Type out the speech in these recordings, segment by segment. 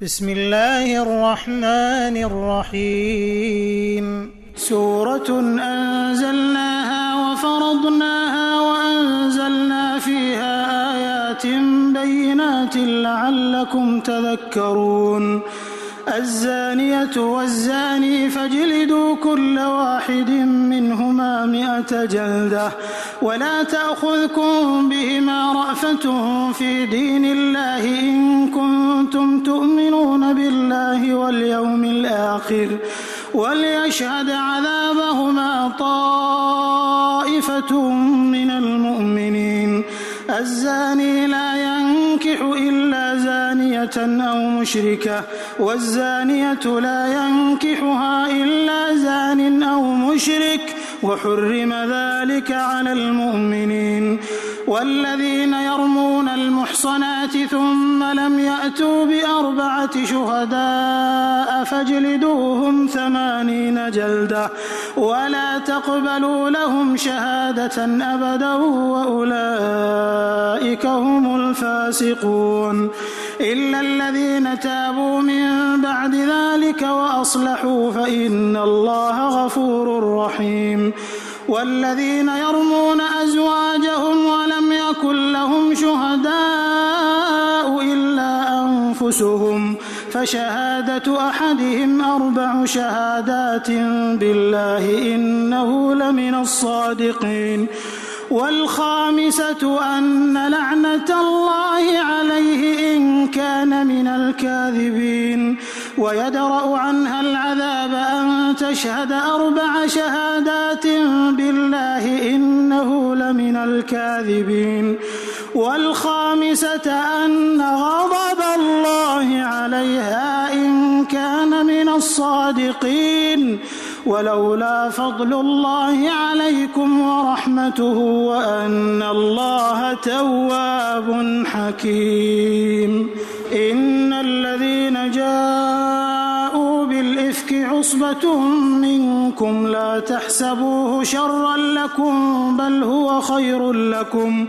بسم الله الرحمن الرحيم سورة أنزلناها وفرضناها وأنزلنا فيها آيات بينات لعلكم تذكرون الزانية والزاني فاجلدوا كل واحد منهما 100 جلدة ولا تأخذكم بهما رأفة في دين الله إن كنتم تؤمنون بالله واليوم الآخر وليشهد عذابهما طائفة من المؤمنين الزاني لا ينكح إلا زانية أو مشركة والزانية لا ينكحها إلا زان أو مشرك وحرم ذلك على المؤمنين والذين يرمون المحصنات ثم لم يأتوا ب4 شهداء فاجلدوهم 80 جلدة ولا تقبلوا لهم شهادة أبدا وأولئك هم الفاسقون إلا الذين تابوا من بعد ذلك وأصلحوا فإن الله غفور رحيم والذين يرمون أزواجهم ولم يكن لهم شهداء إلا أنفسهم فشهادة أحدهم 4 شهادات بالله إنه لمن الصادقين والخامسة أن لعنة الله عليه إن كان من الكاذبين ويدرأ عنها العذاب أن تشهد 4 شهادات بالله إنه لمن الكاذبين والخامسة أن غضب الله عليها إن كان من الصادقين ولولا فضل الله عليكم ورحمته وأن الله تواب حكيم إن الذين جاءوا بالإفك عصبة منكم لا تحسبوه شرا لكم بل هو خير لكم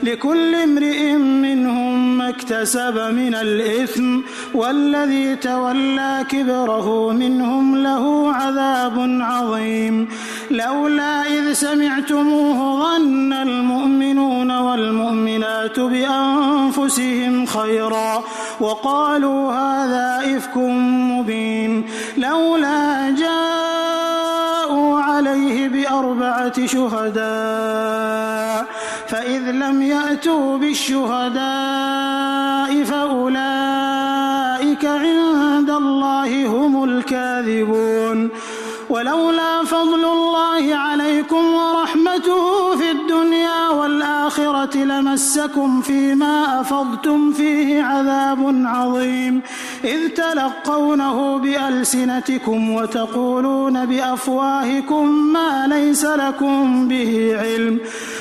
لكل امرئ منهم ما اكتسب من الإثم والذي تولى كبره منهم له عذاب عظيم لولا إذ سمعتموه ظن المؤمنون والمؤمنات بأنفسهم خيرا وقالوا هذا إفك مبين لولا جاءوا عليه ب4 شهداء فإذ لم يأتوا بالشهداء فأولئك عند الله هم الكاذبون ولولا فضل الله عليكم ورحمته في الدنيا والآخرة لمسكم فيما أفضتم فيه عذاب عظيم إذ تلقونه بألسنتكم وتقولون بأفواهكم ما ليس لكم به علم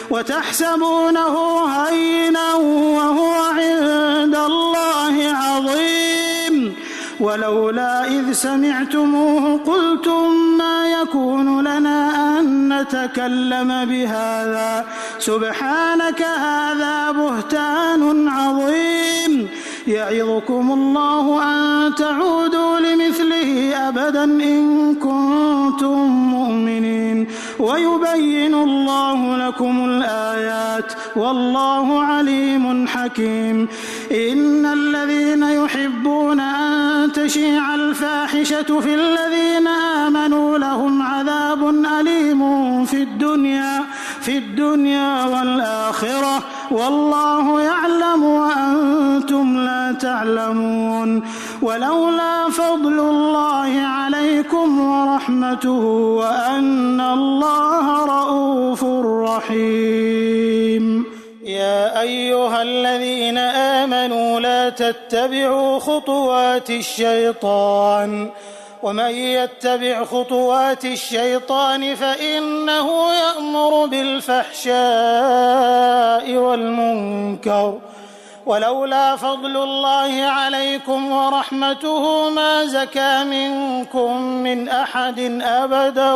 وتحسبونه هينا وهو عند الله عظيم ولولا إذ سمعتموه قلتم ما يكون لنا أن نتكلم بهذا سبحانك هذا بهتان عظيم يعظكم الله أن تعودوا لمثله أبدا إن كنتم مؤمنين ويبين الله لكم الآيات والله عليم حكيم إن الذين يحبون أن تشيع الفاحشة في الذين آمنوا لهم عذاب أليم في الدنيا والآخرة والله يعلم وأنتم لا تعلمون ولولا فضل الله عليكم ورحمته وأن الله رءوف رحيم يا أيها الذين آمنوا لا تتبعوا خطوات الشيطان ومن يتبع خطوات الشيطان فإنه يأمر بالفحشاء والمنكر ولولا فضل الله عليكم ورحمته ما زكى منكم من أحد أبدا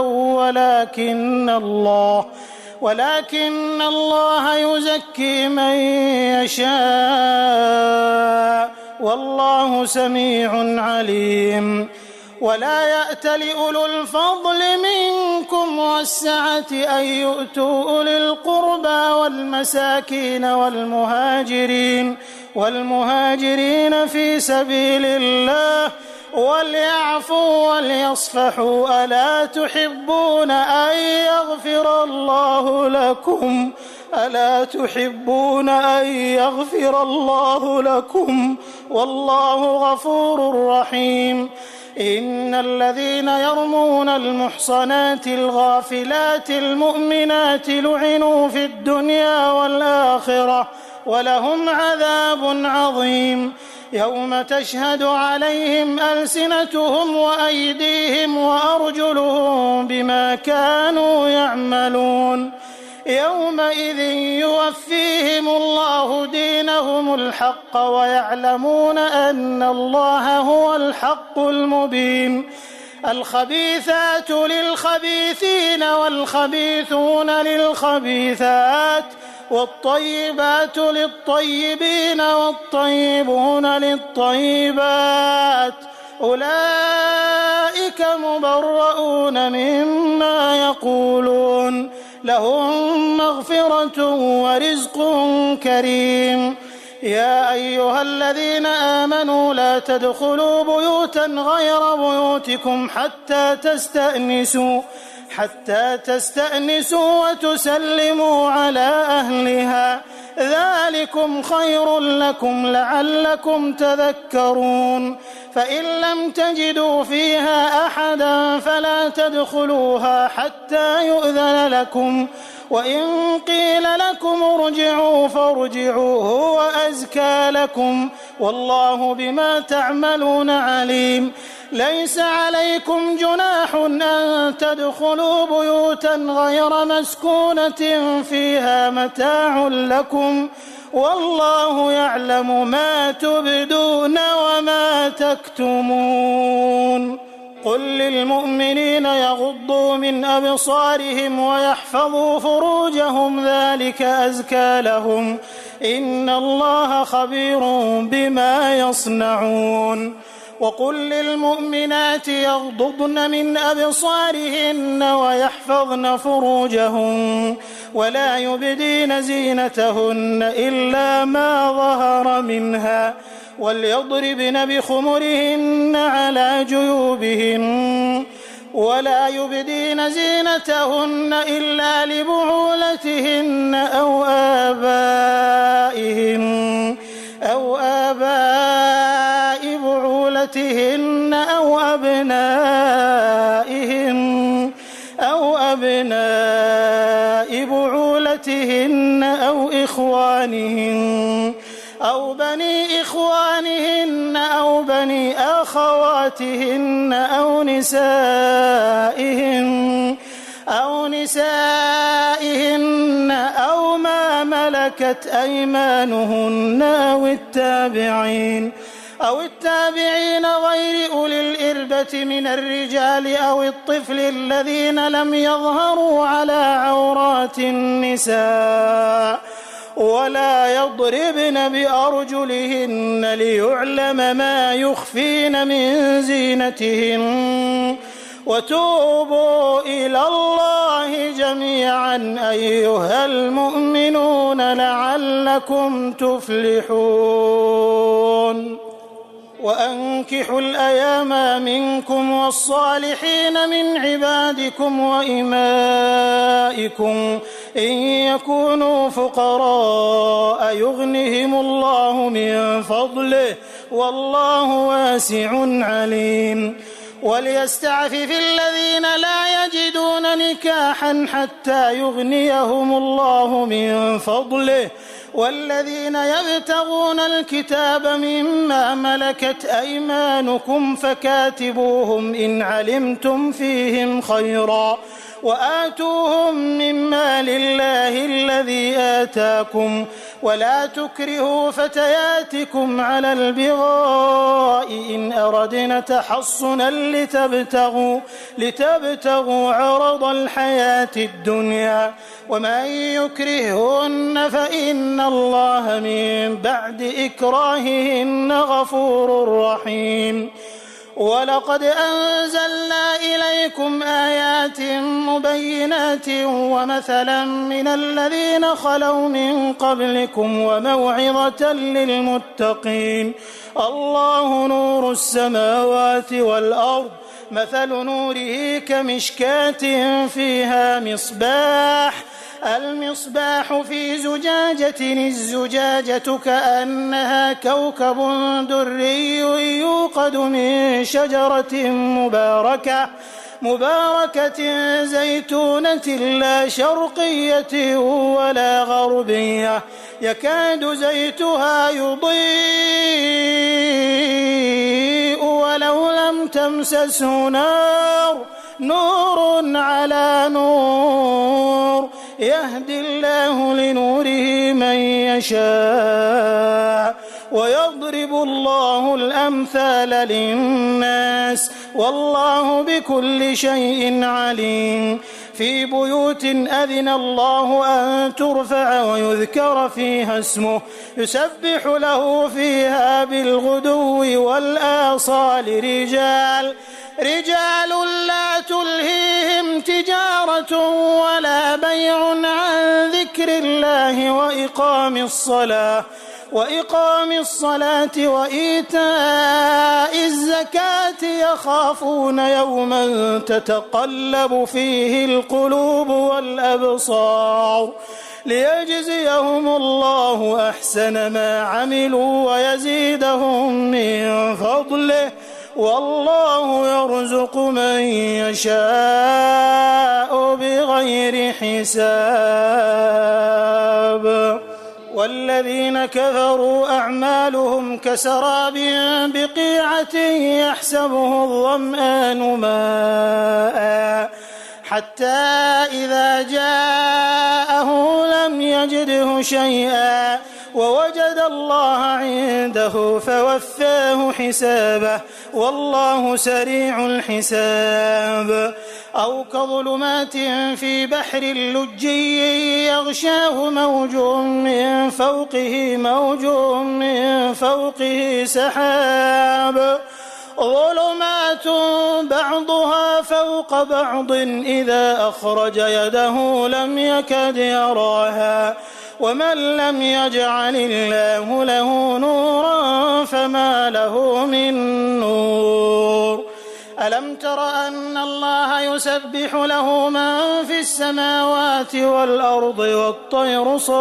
ولكن الله يزكي من يشاء والله سميع عليم. ولا يأتل أولو الفضل منكم والسعة أن يؤتوا أولي القربى والمساكين والمهاجرين في سبيل الله وليعفوا وليصفحوا. ألا تحبون أن يغفر الله لكم والله غفور رحيم. إن الذين يرمون المحصنات الغافلات المؤمنات لعنوا في الدنيا والآخرة ولهم عذاب عظيم. يوم تشهد عليهم ألسنتهم وأيديهم وأرجلهم بما كانوا يعملون. يومئذ يوفيهم الله دينهم الحق ويعلمون أن الله هو الحق المبين. الخبيثات للخبيثين والخبيثون للخبيثات والطيبات للطيبين والطيبون للطيبات أولئك مبرؤون مما يقولون لهم مغفرة ورزق كريم. يا أيها الذين آمنوا لا تدخلوا بيوتا غير بيوتكم حتى تستأنسوا وتسلموا على أهلها ذلكم خير لكم لعلكم تذكرون. فإن لم تجدوا فيها أحدا فلا تدخلوها حتى يؤذن لكم وإن قيل لكم ارجعوا فارجعوا هو أزكى لكم والله بما تعملون عليم. ليس عليكم جناح أن تدخلوا بيوتا غير مسكونة فيها متاع لكم والله يعلم ما تبدون وما تكتمون. قل للمؤمنين يغضوا من أبصارهم ويحفظوا فروجهم ذلك أزكى لهم إن الله خبير بما يصنعون. وقل للمؤمنات يغضضن من أبصارهن ويحفظن فروجهن ولا يبدين زينتهن إلا ما ظهر منها وليضربن بخمرهن على جيوبهن ولا يبدين زينتهن إلا لبعولتهن أو آباء بعولتهن أو أبناء بعولتهن أو إخوانهن أو بني إخوانهن أو بني أخواتهن أو نسائهن أو ما ملكت أيمانهن أو التابعين غير أولي الإربة من الرجال أو الطفل الذين لم يظهروا على عورات النساء ولا يضربن بأرجلهن ليعلم ما يخفين من زينتهن وتوبوا إلى الله جميعا أيها المؤمنون لعلكم تفلحون. وأنكحوا الأيام منكم والصالحين من عبادكم وإمائكم إن يكونوا فقراء يغنهم الله من فضله والله واسع عليم. وليستعفف الذين لا يجدون نكاحا حتى يغنيهم الله من فضله والذين يبتغون الكتاب مما ملكت أيمانكم فكاتبوهم إن علمتم فيهم خيرا وآتوهم من مال الله الذي آتاكم ولا تكرهوا فتياتكم على البغاء إن أردنا تحصنا لتبتغوا عرض الحياة الدنيا ومن يكرههن فإن الله من بعد إكراههن غفور رحيم. ولقد أنزلنا إليكم آيات مبينات ومثلا من الذين خلوا من قبلكم وموعظة للمتقين. الله نور السماوات والأرض مثل نوره كمشكاة فيها المصباح في زجاجة الزجاجة كأنها كوكب دري يوقد من شجرة مباركة زيتونة لا شرقية ولا غربية يكاد زيتها يضيء ولو لم تمسسه نور على نور يهدي الله لنوره من يشاء ويضرب الله الأمثال للناس والله بكل شيء عليم. في بيوت أذن الله أن ترفع ويذكر فيها اسمه يسبح له فيها بالغدو والآصال رجال لا تلهيهم تجارة ولا بيع عن ذكر الله وإقام الصلاة وإيتاء الزكاة يخافون يوما تتقلب فيه القلوب والأبصار ليجزيهم الله أحسن ما عملوا ويزيدهم من فضله والله يرزق من يشاء بغير حساب. والذين كفروا أعمالهم كسراب بقيعة يحسبه الظمآن ماء حتى إذا جاءه لم يجده شيئا ووجد الله عنده فوفاه حسابه والله سريع الحساب. أو كظلمات في بحر لجي يغشاه موج من فوقه سحاب ظلمات بعضها فوق بعض إذا أخرج يده لم يكد يراها ومن لم يجعل الله له نورا فما له من نور. ألم تر أن الله يسبح له من في السماوات والأرض والطير صافات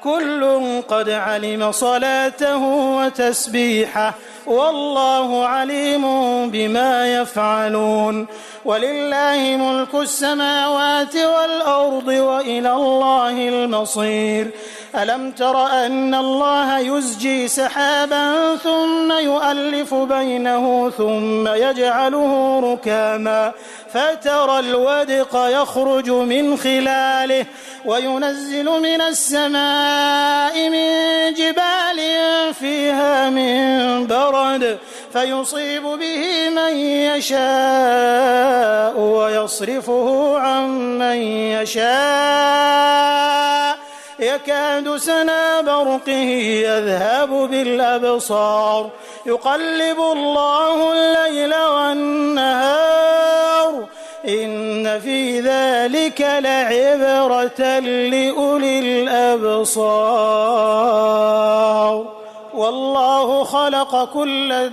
كل قد علم صلاته وتسبيحه والله عليم بما يفعلون. ولله ملك السماوات والأرض وإلى الله المصير. ألم تر أن الله يزجي سحابا ثم يؤلف بينه ثم يجعله ركاما فترى الودق يخرج من خلاله وينزل من السماء من جبال فيها من برد فيصيب به من يشاء ويصرفه عن من يشاء يكاد سنا برقه يذهب بالأبصار يقلب الله الليل والنهار إن في ذلك لعبرة لأولي الأبصار. والله خلق كل دابة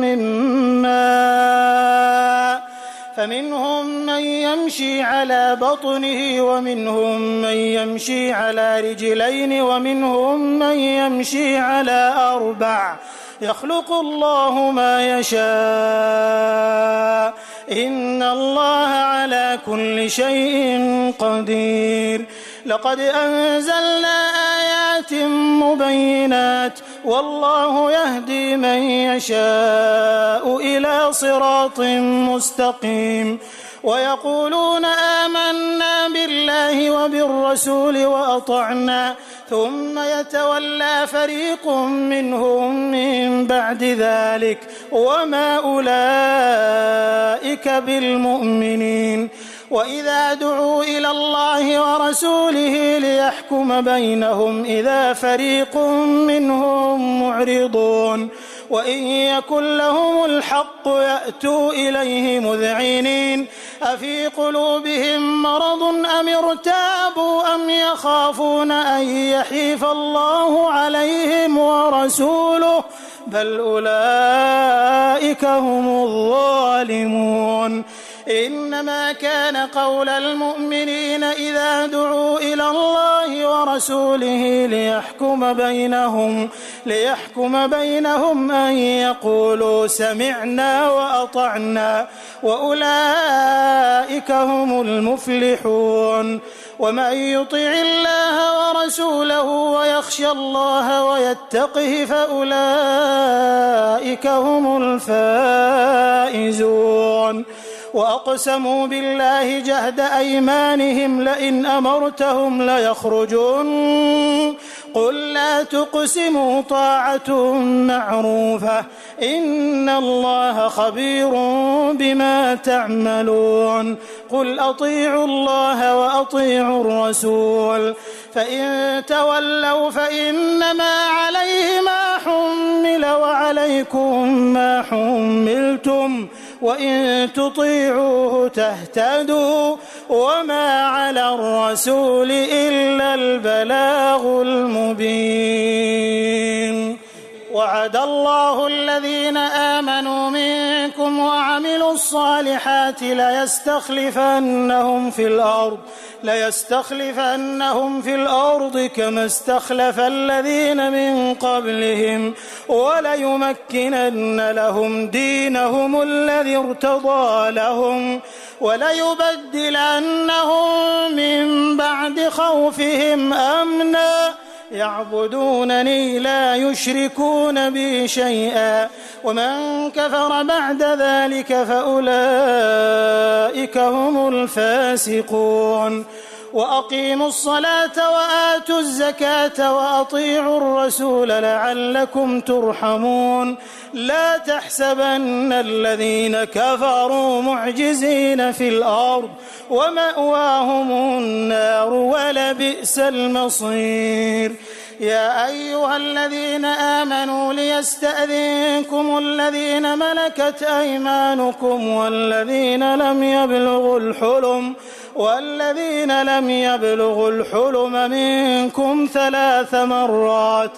من ماء فمنهم من يمشي على بطنه ومنهم من يمشي على رجلين ومنهم من يمشي على أربع يخلق الله ما يشاء إن الله على كل شيء قدير. لقد أنزلنا آيات مبينات والله يهدي من يشاء إلى صراط مستقيم. ويقولون آمنا بالله وبالرسول وأطعنا ثم يتولى فريق منهم من بعد ذلك وما أولئك بالمؤمنين. وإذا دعوا إلى الله ورسوله ليحكم بينهم إذا فريق منهم معرضون وإن يكن لهم الحق يأتوا إليه مذعنين أفي قلوبهم مرض أم ارتابوا أم يخافون أن يحيف الله عليهم ورسوله بل أولئك هم الظالمون. إنما كان قول المؤمنين إذا دعوا إلى الله ورسوله ليحكم بينهم أن يقولوا سمعنا وأطعنا وأولئك هم المفلحون. ومن يطع الله ورسوله ويخشى الله ويتقه فأولئك هم الفائزون. وأقسموا بالله جهد أيمانهم لئن أمرتهم ليخرجون قل لا تقسموا طاعة معروفة إن الله خبير بما تعملون. قل أطيعوا الله وأطيعوا الرسول فإن تولوا فإنما عليه ما حمل وعليكم ما حملتم وإن تطيعوه تهتدوا وما على الرسول إلا البلاغ المبين. وعد الله الذين آمنوا منكم وعملوا الصالحات ليستخلفنهم في الأرض كما استخلف الذين من قبلهم وليمكنن لهم دينهم الذي ارتضى لهم وليبدلنهم من بعد خوفهم أمنا يعبدونني لا يشركون بي شيئا ومن كفر بعد ذلك فأولئك هم الفاسقون. وأقيموا الصلاة وآتوا الزكاة وأطيعوا الرسول لعلكم ترحمون. لا تحسبن الذين كفروا معجزين في الأرض ومأواهم النار ولبئس المصير. يا أيها الذين آمنوا ليستأذنكم الذين ملكت أيمانكم والذين لم يبلغوا الحلم منكم 3 مرات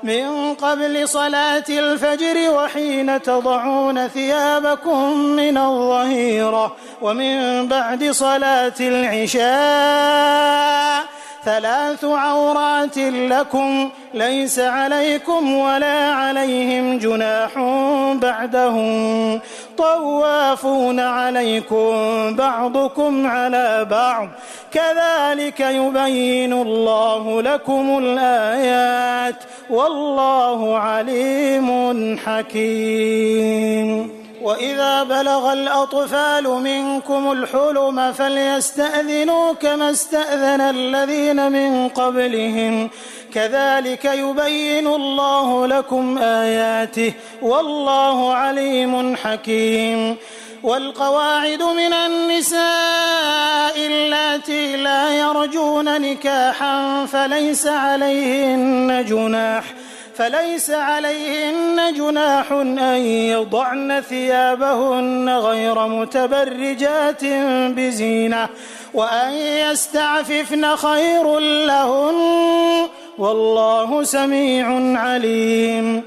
من قبل صلاة الفجر وحين تضعون ثيابكم من الظهيرة ومن بعد صلاة العشاء 3 عورات لكم ليس عليكم ولا عليهم جناح بعدهم طوافون عليكم بعضكم على بعض كذلك يبين الله لكم الآيات والله عليم حكيم. وإذا بلغ الأطفال منكم الحلم فليستأذنوا كما استأذن الذين من قبلهم كذلك يبين الله لكم آياته والله عليم حكيم. والقواعد من النساء اللاتي لا يرجون نكاحا فليس عليهن جناح أن يضعن ثيابهن غير متبرجات بزينة وأن يستعففن خير لهن والله سميع عليم.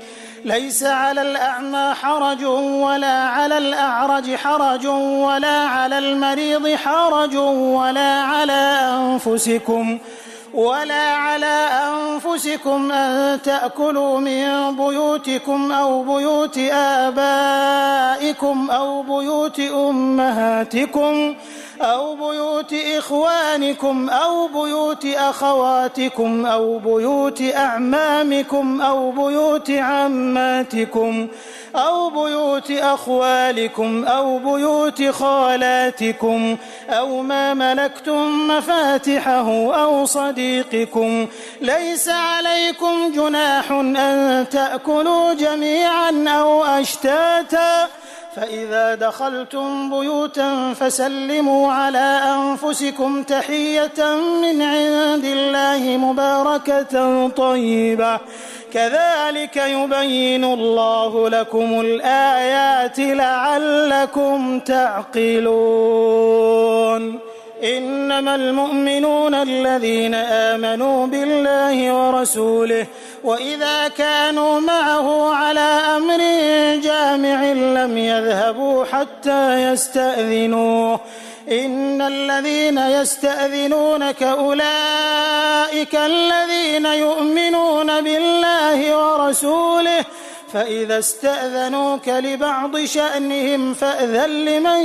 ليس على الأعمى حرج ولا على الأعرج حرج ولا على المريض حرج ولا على أنفسكم أن تأكلوا من بيوتكم أو بيوت آبائكم أو بيوت أمهاتكم أو بيوت إخوانكم أو بيوت أخواتكم أو بيوت أعمامكم أو بيوت عماتكم أو بيوت أخوالكم أو بيوت خالاتكم أو ما ملكتم مفاتحه أو صديقكم. ليس عليكم جناح أن تأكلوا جميعا أو أشتاتا، فإذا دخلتم بيوتا فسلموا على أنفسكم تحية من عند الله مباركة طيبة، كذلك يبين الله لكم الآيات لعلكم تعقلون. إنما المؤمنون الذين آمنوا بالله ورسوله وإذا كانوا معه على أمر جامع لم يذهبوا حتى يستأذنوه. إن الذين يستأذنونك أولئك الذين يؤمنون بالله ورسوله، فإذا استأذنوك لبعض شأنهم فأذن لمن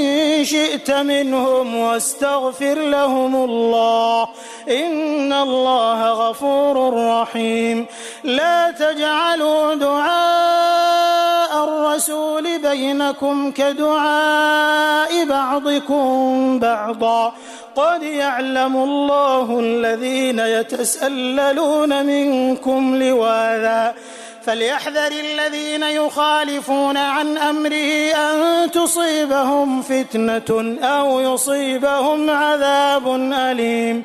شئت منهم واستغفر لهم الله، إن الله غفور رحيم. لا تجعلوا دعاء الرسول بينكم كدعاء بعضكم بعضا، قد يعلم الله الذين يتسللون منكم لواذا، فليحذر الذين يخالفون عن أمره أن تصيبهم فتنة أو يصيبهم عذاب أليم.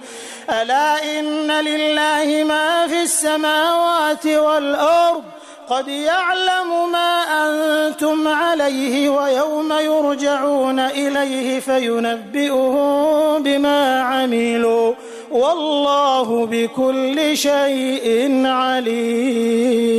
ألا إن لله ما في السماوات والأرض، قد يعلم ما أنتم عليه ويوم يرجعون إليه فينبئهم بما عملوا، والله بكل شيء عليم.